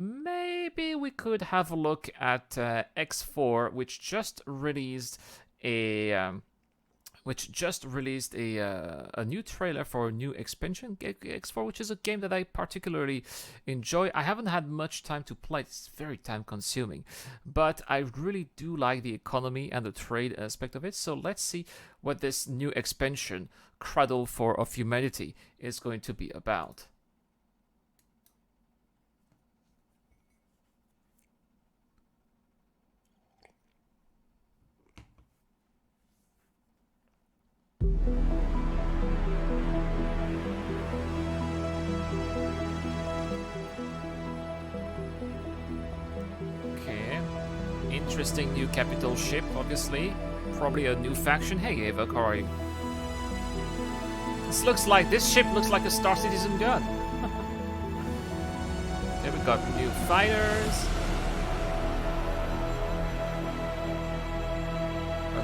maybe we could have a look at X4, which just released a a new trailer for a new expansion, X4, which is a game that I particularly enjoy. I haven't had much time to play. It's very time consuming, but I really do like the economy and the trade aspect of it. So let's see what this new expansion, Cradle of Humanity, is going to be about. Interesting new capital ship, obviously. Probably a new faction. Hey, Ava, how are you? This ship looks like a Star Citizen gun. There we got new fighters.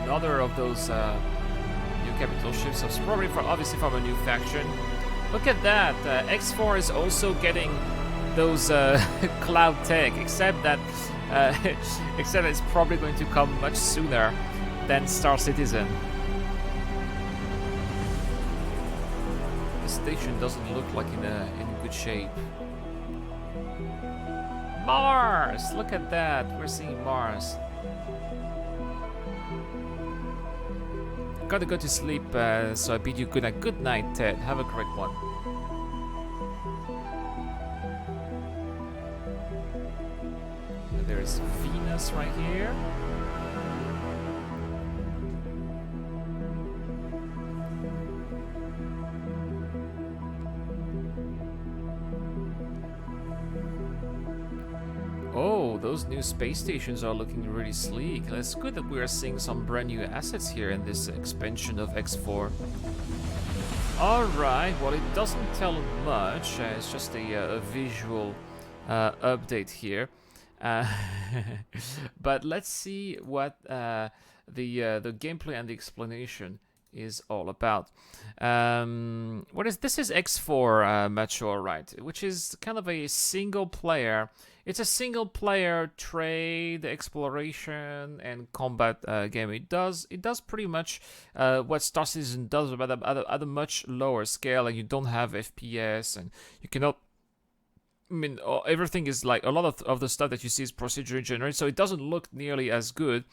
Another of those new capital ships. So it's probably obviously from a new faction. Look at that. X4 is also getting those cloud tech, except that it's probably going to come much sooner than Star Citizen. The station doesn't look like in good shape. Mars! Look at that. We're seeing Mars. Gotta go to sleep, so I bid you good night. Good night, Ted. Have a great one. There's Venus right here. Oh, those new space stations are looking really sleek. It's good that we are seeing some brand new assets here in this expansion of X4. Alright, well, it doesn't tell much. It's just a visual update here. But let's see what the gameplay and the explanation is all about. This is X4 Mature, right? Which is kind of a single player. It's a single player trade, exploration, and combat game. It does pretty much what Star Citizen does, but at a much lower scale, and you don't have FPS, and you cannot. I mean, everything is like a lot of the stuff that you see is procedurally generated, so it doesn't look nearly as good,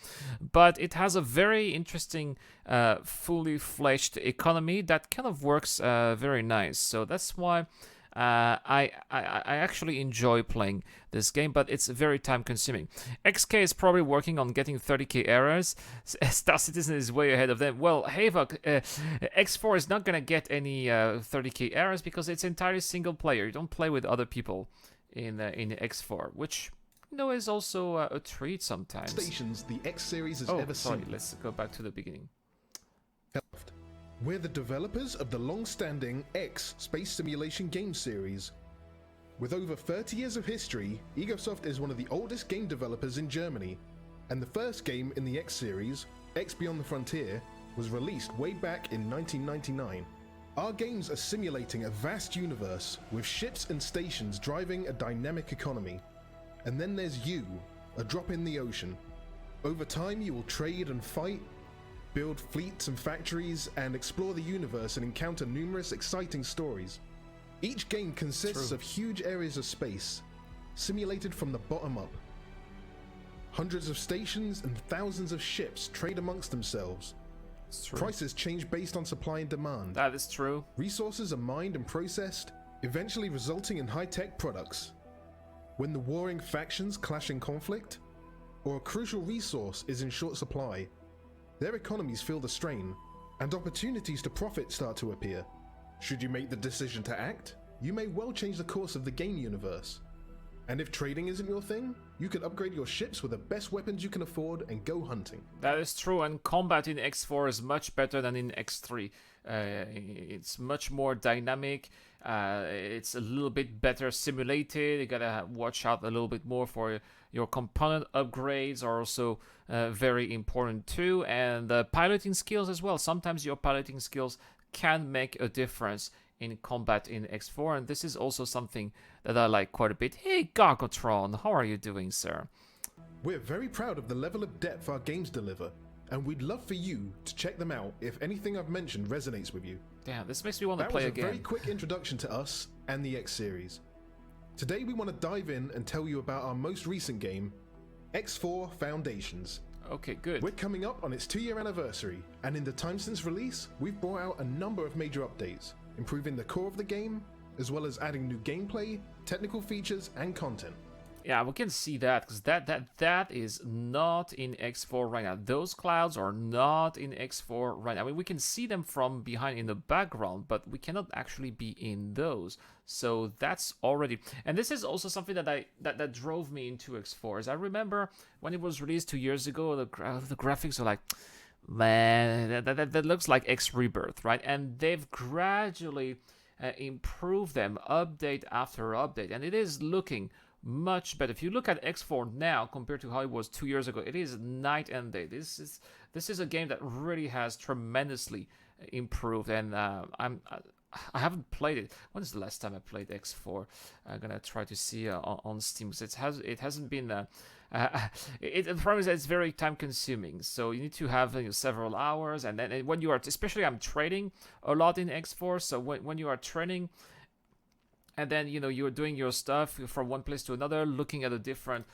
but it has a very interesting, fully fledged economy that kind of works very nice. So that's why I actually enjoy playing this game, but it's very time consuming. XK is probably working on getting 30k errors. Star Citizen is way ahead of them. Well, Havok, X4 is not gonna get any 30k errors because it's entirely single player. You don't play with other people in X4, which is also a treat sometimes. Stations the X series has ever seen. Let's go back to the beginning. We're the developers of the long-standing X space simulation game series. With over 30 years of history, Egosoft is one of the oldest game developers in Germany, and the first game in the X series, X Beyond the Frontier, was released way back in 1999. Our games are simulating a vast universe with ships and stations driving a dynamic economy. And then there's you, a drop in the ocean. Over time you will trade and fight, build fleets and factories, and explore the universe and encounter numerous exciting stories. Each game consists of huge areas of space, simulated from the bottom up. Hundreds of stations and thousands of ships trade amongst themselves. Prices change based on supply and demand. That is true. Resources are mined and processed, eventually resulting in high-tech products. When the warring factions clash in conflict, or a crucial resource is in short supply, their economies feel the strain, and opportunities to profit start to appear. Should you make the decision to act, you may well change the course of the game universe. And if trading isn't your thing, you could upgrade your ships with the best weapons you can afford and go hunting. That is true, and combat in X4 is much better than in X3. It's much more dynamic, it's a little bit better simulated. You gotta watch out a little bit more for your component upgrades are also very important too, and the piloting skills as well. Sometimes your piloting skills can make a difference in combat in X4, and this is also something that I like quite a bit. Hey, Gargotron, how are you doing, sir? We're very proud of the level of depth our games deliver, and we'd love for you to check them out if anything I've mentioned resonates with you. Damn, this makes me want to That play was a again. very quick introduction to us and the X series. Today we want to dive in and tell you about our most recent game, X4 Foundations. Okay, good. We're coming up on its 2-year anniversary, and in the time since release, we've brought out a number of major updates, improving the core of the game, as well as adding new gameplay, technical features, and content. Yeah, we can see that, because that is not in X4 right now. Those clouds are not in X4 right now. I mean, we can see them from behind in the background, but we cannot actually be in those. So that's already... And this is also something that drove me into X4. As I remember when it was released 2 years ago, the graphics are like... Man, that looks like X Rebirth, right? And they've gradually improved them, update after update. And it is looking... much better. If you look at X4 now compared to how it was 2 years ago, it is night and day. This is a game that really has tremendously improved, and I haven't played it. When is the last time I played X4? I'm gonna try to see on Steam, because it hasn't been. The problem is that it's very time consuming, so you need to have several hours, and then when you are, especially I'm trading a lot in X4, so when you are training. And then, you're doing your stuff from one place to another, looking at the different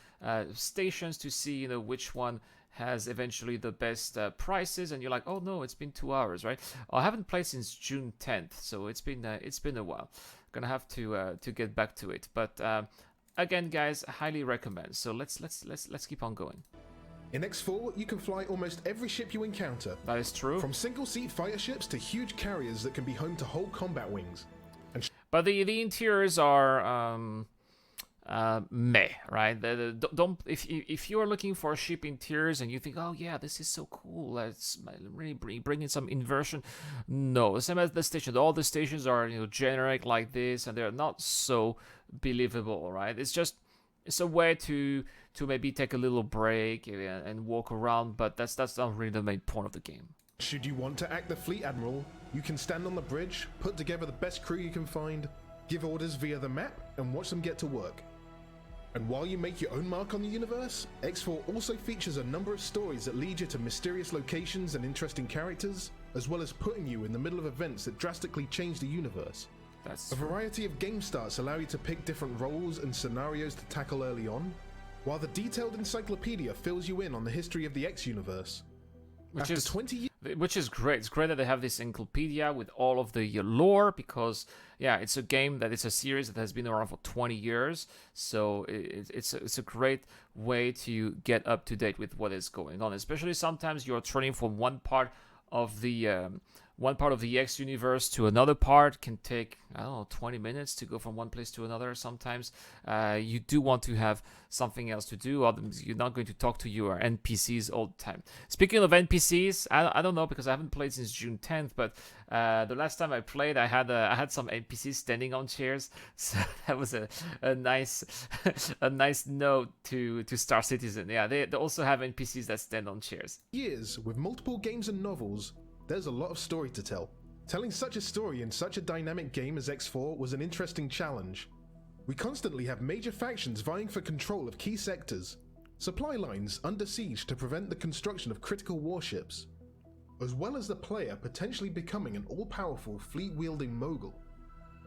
stations to see, which one has eventually the best prices. And you're like, oh no, it's been 2 hours, right? I haven't played since June 10th, so it's been a while. Gonna have to get back to it. But again, guys, highly recommend. So let's keep on going. In X4, you can fly almost every ship you encounter. That is true. From single-seat fighter ships to huge carriers that can be home to whole combat wings. But the interiors are meh, right? Don't if you are looking for ship interiors and you think, oh yeah, this is so cool, let's really bring in some inversion. No, same as the station. All the stations are generic like this, and they're not so believable, right? It's a way to maybe take a little break and walk around, but that's not really the main point of the game. Should you want to act the fleet admiral, you can stand on the bridge, put together the best crew you can find, give orders via the map, and watch them get to work. And while you make your own mark on the universe, X4 also features a number of stories that lead you to mysterious locations and interesting characters, as well as putting you in the middle of events that drastically change the universe. That's A variety of game starts allow you to pick different roles and scenarios to tackle early on, while the detailed encyclopedia fills you in on the history of the X universe. which After is 20 years. Which is great. It's great that they have this encyclopedia with all of the lore, because it's a game that it's a series that has been around for 20 years. So it's a great way to get up to date with what is going on. Especially sometimes you're turning from one part of the X universe to another part. Can take 20 minutes to go from one place to another. Sometimes you do want to have something else to do, otherwise you're not going to talk to your NPCs all the time. Speaking of NPCs, I don't know, because I haven't played since June 10th, but the last time I played, I had some NPCs standing on chairs, so that was a nice a nice note to Star Citizen. Yeah, they also have NPCs that stand on chairs. Years with multiple games and novels, there's a lot of story to tell. Telling such a story in such a dynamic game as X4 was an interesting challenge. We constantly have major factions vying for control of key sectors, supply lines under siege to prevent the construction of critical warships, as well as the player potentially becoming an all-powerful fleet-wielding mogul.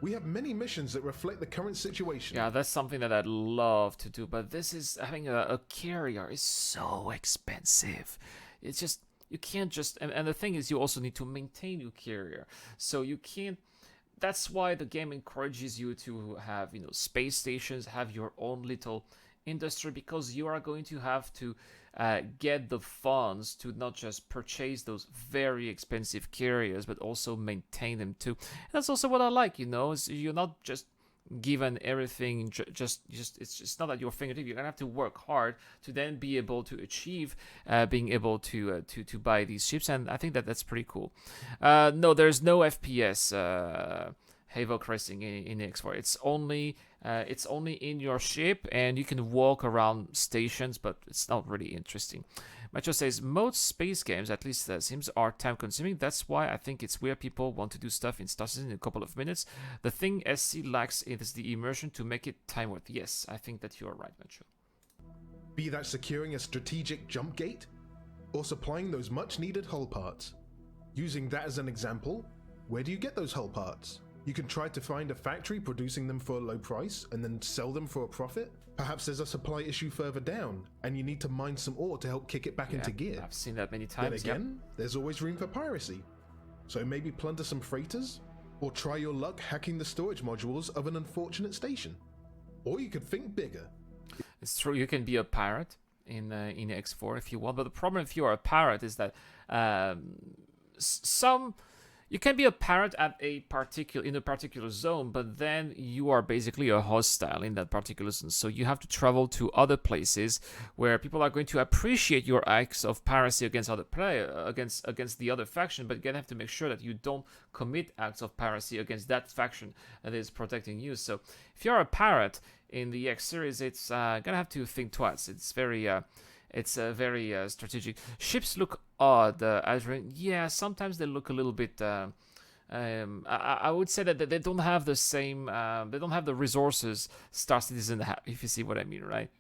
We have many missions that reflect the current situation. Yeah, that's something that I'd love to do, but having a carrier is so expensive. It's just... You can't just, and the thing is, you also need to maintain your carrier. So you can't, that's why the game encourages you to have, space stations, have your own little industry, because you are going to have to get the funds to not just purchase those very expensive carriers, but also maintain them too. And that's also what I like, is you're not just given everything, just it's just not at your fingertip. You're gonna have to work hard to then be able to achieve being able to buy these ships, and I think that's pretty cool. No, there's no FPS Havoc Racing in X4. It's only It's only in your ship, and you can walk around stations, but it's not really interesting. Macho says most space games, at least Sims, are time consuming. That's why I think it's weird people want to do stuff in Star Citizen in a couple of minutes. The thing SC lacks is the immersion to make it time worth. Yes, I think that you're right, Macho. Be that securing a strategic jump gate, or supplying those much needed hull parts. Using that as an example, where do you get those hull parts? You can try to find a factory producing them for a low price and then sell them for a profit. Perhaps there's a supply issue further down and you need to mine some ore to help kick it back into gear. I've seen that many times. Then again, there's always room for piracy. So maybe plunder some freighters, or try your luck hacking the storage modules of an unfortunate station. Or you could think bigger. It's true, you can be a pirate in X4 if you want, but the problem if you are a pirate is that you can be a pirate in a particular zone, but then you are basically a hostile in that particular zone. So you have to travel to other places where people are going to appreciate your acts of piracy against other against the other faction, but you have to make sure that you don't commit acts of piracy against that faction that is protecting you. So if you're a pirate in the X series, it's gonna have to think twice. It's very strategic. Ships look odd, Adrian. Yeah, sometimes they look a little bit. I would say that they don't have the same. They don't have the resources Star Citizen have, if you see what I mean, right?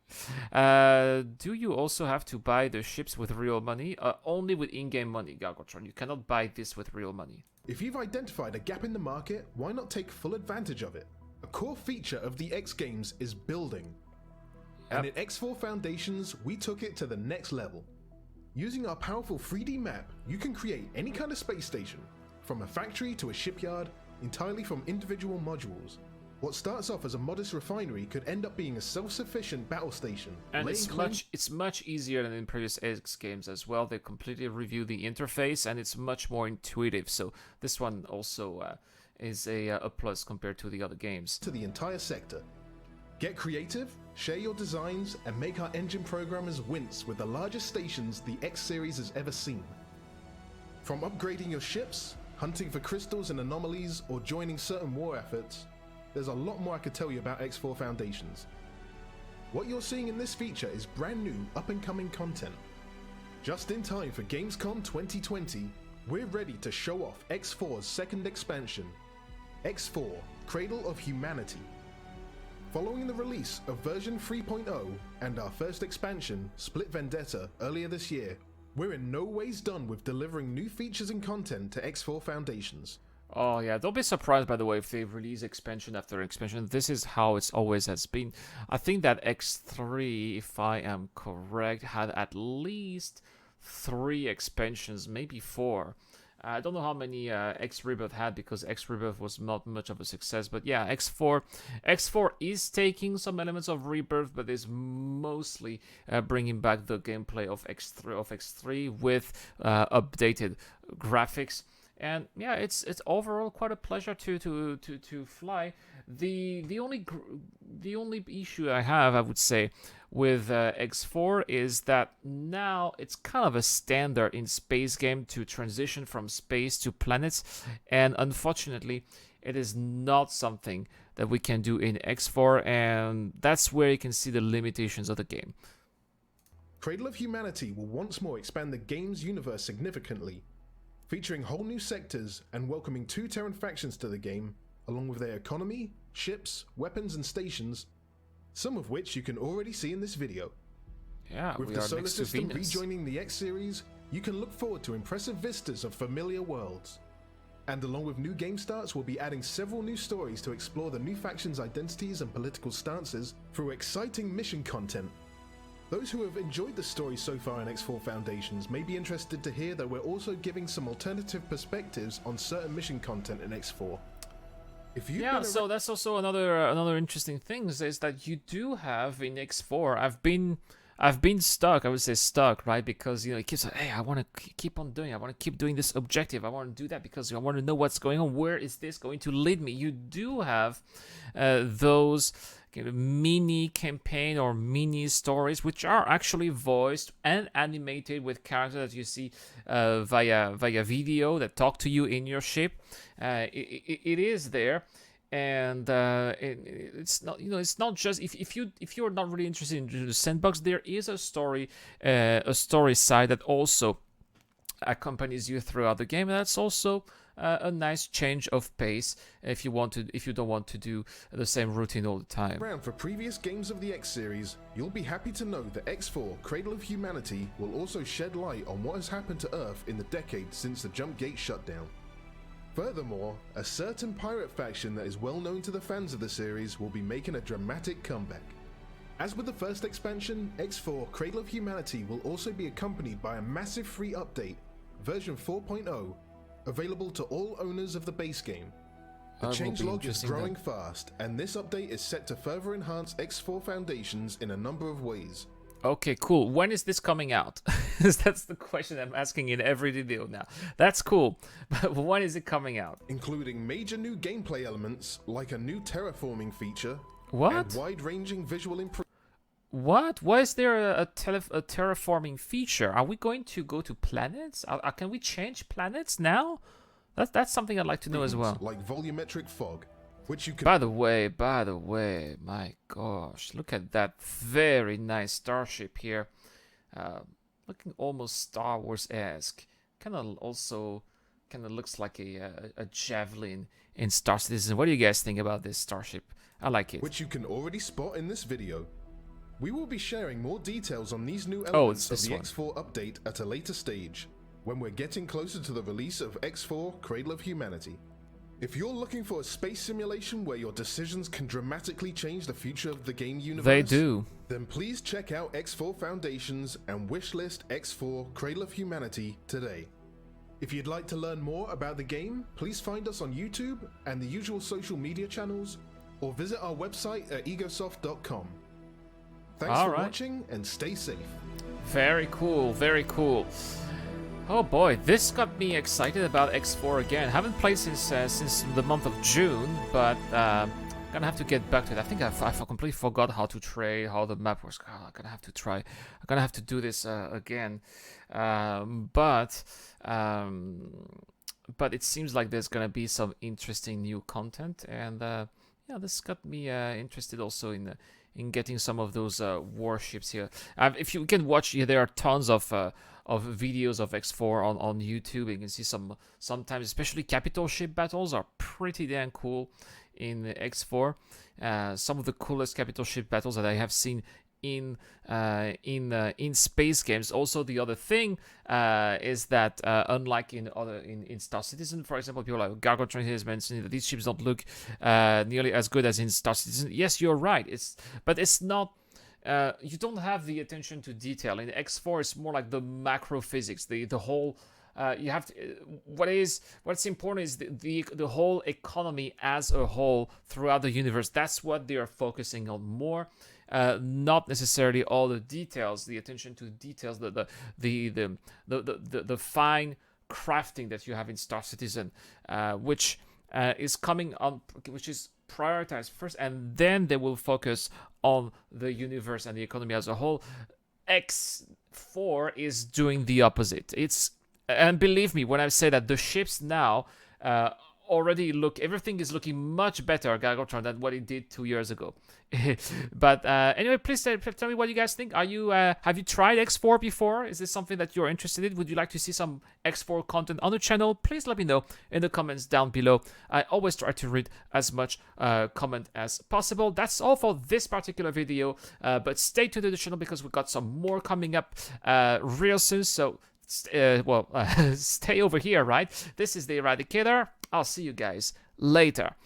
Do you also have to buy the ships with real money? Only with in-game money, Galgotron. You cannot buy this with real money. If you've identified a gap in the market, why not take full advantage of it? A core feature of the X games is building. And in X4 Foundations, we took it to the next level. Using our powerful 3D map, you can create any kind of space station, from a factory to a shipyard, entirely from individual modules. What starts off as a modest refinery could end up being a self-sufficient battle station. And it's much easier than in previous X games as well. They completely review the interface, and it's much more intuitive. So this one also is a plus compared to the other games. To the entire sector. Get creative, share your designs, and make our engine programmers wince with the largest stations the X series has ever seen. From upgrading your ships, hunting for crystals and anomalies, or joining certain war efforts, there's a lot more I could tell you about X4 Foundations. What you're seeing in this feature is brand new, up-and-coming content. Just in time for Gamescom 2020, we're ready to show off X4's second expansion, X4 Cradle of Humanity. Following the release of version 3.0 and our first expansion, Split Vendetta, earlier this year, we're in no ways done with delivering new features and content to X4 Foundations. Oh yeah, don't be surprised by the way if they release expansion after expansion. This is how it's always has been. I think that X3, if I am correct, had at least 3 expansions, maybe 4. I don't know how many X Rebirth had because X Rebirth was not much of a success. But yeah, X4 is taking some elements of Rebirth, but is mostly bringing back the gameplay of X3 with updated graphics. And yeah, it's overall quite a pleasure to fly. The only issue I have, I would say, with X4 is that now it's kind of a standard in space game to transition from space to planets, and unfortunately, it is not something that we can do in X4, and that's where you can see the limitations of the game. Cradle of Humanity will once more expand the game's universe significantly, featuring whole new sectors and welcoming 2 Terran factions to the game, along with their economy, ships, weapons and stations, some of which you can already see in this video. Yeah, with we the are solar next to system Venus. rejoining the X series, you can look forward to impressive vistas of familiar worlds. And along with new game starts, we'll be adding several new stories to explore the new factions' identities and political stances through exciting mission content. Those who have enjoyed the story so far in X4 Foundations may be interested to hear that we're also giving some alternative perspectives on certain mission content in X4. So that's also another interesting thing is that you do have in X4. I've been stuck. I would say stuck, right? Because it keeps like, hey, I want to keep on doing. I want to keep doing this objective. I want to do that because I want to know what's going on. Where is this going to lead me? You do have those kind of mini campaign or mini stories, which are actually voiced and animated with characters that you see via video that talk to you in your ship. It is there. and it's not, it's not just if you're not really interested in the sandbox, there is a story side that also accompanies you throughout the game, and that's also a nice change of pace if you don't want to do the same routine all the time. Around for previous games of the X series, you'll be happy to know that X4 Cradle of Humanity will also shed light on what has happened to Earth in the decade since the Jump Gate shutdown. Furthermore, a certain pirate faction that is well known to the fans of the series will be making a dramatic comeback. As with the first expansion, X4 Cradle of Humanity will also be accompanied by a massive free update, version 4.0, available to all owners of the base game. The changelog is growing fast, and this update is set to further enhance X4 Foundations in a number of ways. Okay, cool. When is this coming out? That's the question I'm asking in every video now. That's cool, but when is it coming out? Including major new gameplay elements like a new terraforming feature What? and wide-ranging visual improvements. What? Why is there a terraforming feature? Are we going to go to planets? Can we change planets now? That's something I'd like to know as well. Like volumetric fog, which you can... By the way, my gosh, look at that very nice starship here. Looking almost Star Wars-esque. Kind of looks like a javelin in Star Citizen. What do you guys think about this starship? I like it. Which you can already spot in this video. We will be sharing more details on these new elements of the X4 update at a later stage, when we're getting closer to the release of X4 Cradle of Humanity. If you're looking for a space simulation where your decisions can dramatically change the future of the game universe, they do, then please check out X4 Foundations and wishlist X4 Cradle of Humanity today. If you'd like to learn more about the game, please find us on YouTube and the usual social media channels, or visit our website at egosoft.com. Thanks for watching, and stay safe. Very cool, very cool. Oh boy, this got me excited about X4 again. Haven't played since the month of June, but gonna have to get back to it. I think I completely forgot how to trade, how the map works. God, I'm gonna have to try. I'm gonna have to do this again. But it seems like there's gonna be some interesting new content, and yeah, this got me interested also in getting some of those warships here. If you can watch, there are tons of videos of X4 on YouTube. You can see sometimes, especially capital ship battles are pretty damn cool in X4. Some of the coolest capital ship battles that I have seen in space games. Also, the other thing is that unlike in Star Citizen, for example, people like Gargotron has mentioned that these ships don't look nearly as good as in Star Citizen. Yes, you're right. But it's not. You don't have the attention to detail. In X4, it's more like the macro physics, the whole. You have to. What's important is the whole economy as a whole throughout the universe. That's what they are focusing on more. Not necessarily all the details, the attention to details, the fine crafting that you have in Star Citizen, which is coming on, which is prioritized first, and then they will focus on the universe and the economy as a whole. X4 is doing the opposite. And believe me when I say that the ships now already everything is looking much better, Gargotron, than what it did 2 years ago. But anyway, please tell me what you guys think. Have you tried X4 before? Is this something that you're interested in? Would you like to see some X4 content on the channel? Please let me know in the comments down below. I always try to read as much comment as possible. That's all for this particular video, but stay tuned to the channel because we've got some more coming up real soon. So stay over here, right? This is the Eradicator. I'll see you guys later.